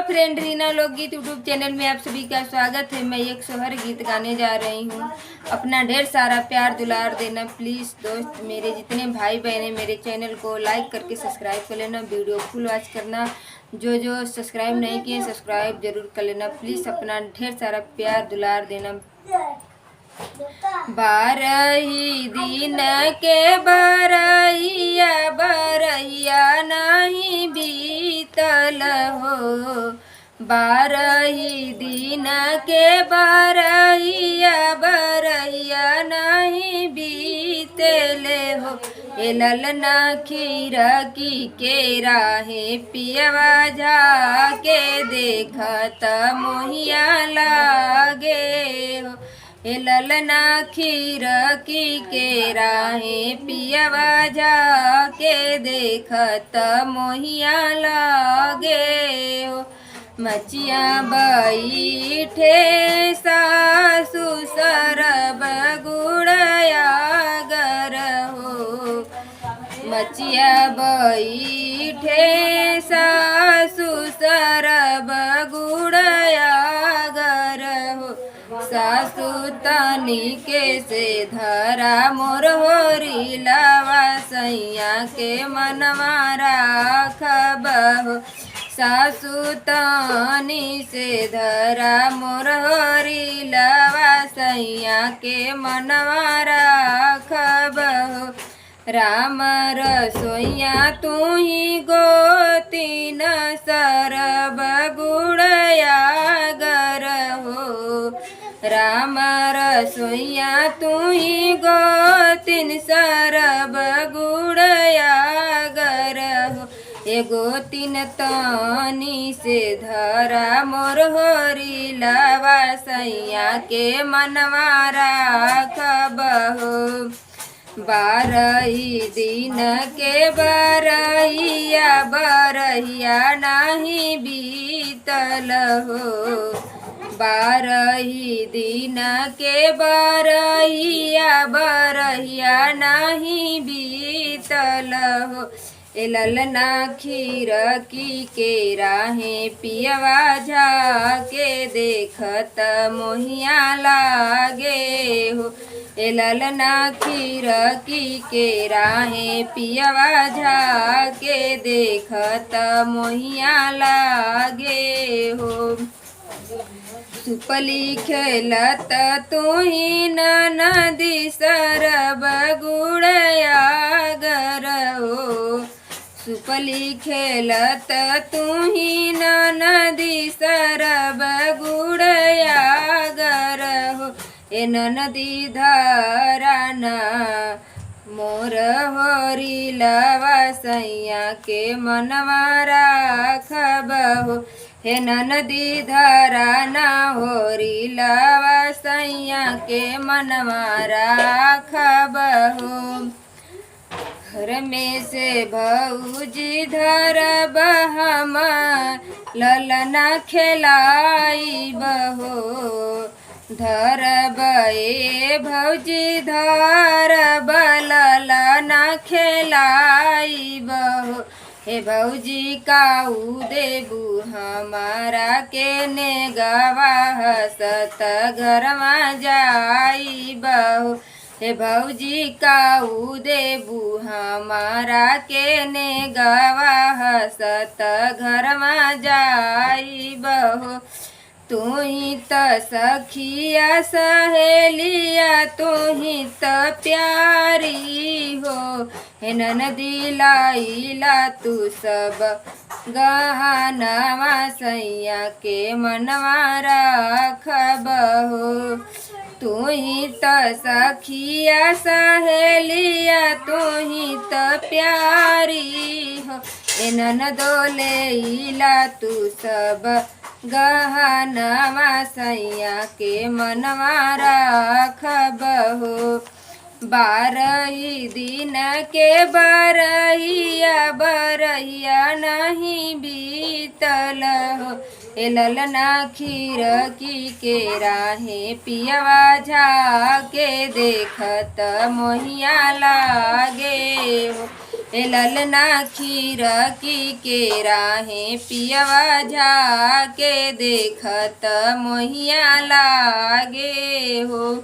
Friend Reena लोकगीत YouTube channel में आप सभी का स्वागत है। मैं एक सोहर गीत गाने जा रही हूँ। अपना ढेर सारा प्यार दुलार देना प्लीज़ दोस्त। मेरे जितने भाई बहन हैं मेरे चैनल को लाइक करके सब्सक्राइब कर लेना, वीडियो फुल वॉच करना। जो सब्सक्राइब नहीं किए सब्सक्राइब जरूर कर लेना प्लीज़। अपना ढेर सारा प्यार दुलार देना। 12 दिन के बरैया बरैया नहीं बीतल हो। 12 दिन के बरैया बरैया नहीं बीतले हो। ए ललना खीरकी के राहे पियवा जाके देखत मोहिया लागे हो। ए ललना खीरकी के राहे पियवा जाके देखत मोहिया लागे हो। मचिया बैठे सासु सरब गुड़या गर हो। मचिया बैठे सासु सरब गुड़या गर हो। सासु तनिके से धरा मोर होरी लावा सैया के मनवा राखब हो। सासु तनी से धरा मोर होरी लावा सैया के मनवा राखब हो। राम रसोइया तू ही गोतीन सरब गुड़या गर हो। राम रसोइया तू ही गोतीन सरब गुड़या गर हो। एगो तीन तनी से धरा मोर होरी लावा सैया के मनवा राखब हो। 12 दिन के बरैया बरैया नहीं बीतल हो। 12 दिन के बरैया बरैया नहीं बीतल हो। ए ललना खीरकी के राहे पियवा जाके देखत मोहिया लागे हो। ए ललना खीरकी के राहे पियवा जाके देखत मोहिया लागे हो। सुपली खेलत तू ही नदी सरब गुड़या गर हो। सुपली खेलत तू ही नदी सरब गुड़या गर हो। ए नदी धराना मोर होरी लावा सैया के मनवा राखब हो। हे नदी धराना होरी लावा सैया के मनवा राखब हो। घर में से भौजी धरब हम ललना खेलाइब हो। धरब ए भौजी धरब ललना खेलाइब हो। हे भौजी काऊ देबू हमारा के नेगवा हसत घरमा जाइब हो। हे भौजी काऊ देबू हमारा के नेगवा हसत घरमा जाइब हो। तू ही त सखिया सहेलिया तू ही त प्यारी हो। हे ननदी लाइला तू सब गहनवा सैया के मनवा राखब हो। तू ही त सखिया सहेलिया तू ही त प्यारी हो। ए ननदो लेइला तू सब गहनवा सैया के मनवा राखब हो। 12 दिन के बरैया बरैया नहीं बीतल हो। ए ललना खीरकी के राहे पियवा जाके देखत मोहिया लागे हो। ए ललना खीरकी के राहे पियवा जा के देखत मोहिया लागे हो।